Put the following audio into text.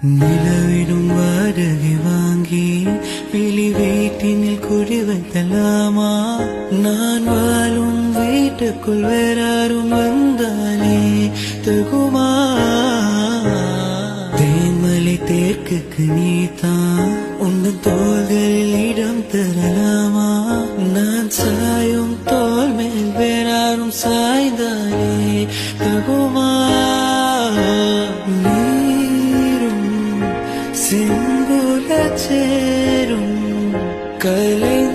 நிலவிடும் வாடகை வாங்கி வெளி வீட்டினில் குடி வைக்கலாமா? நான் வாழும் வீட்டுக்குள் வேறாரும் வந்தாலே தகுமா? தேன்மலை தேர்க்குக்கு நீதான் உந்தன் தோள்களில் இடம் தரலாமா? நான் சாயும் தோல் மேல் வேறாரும் சாய்ந்தாலே தகுமா? செங்குல சேரும் கலை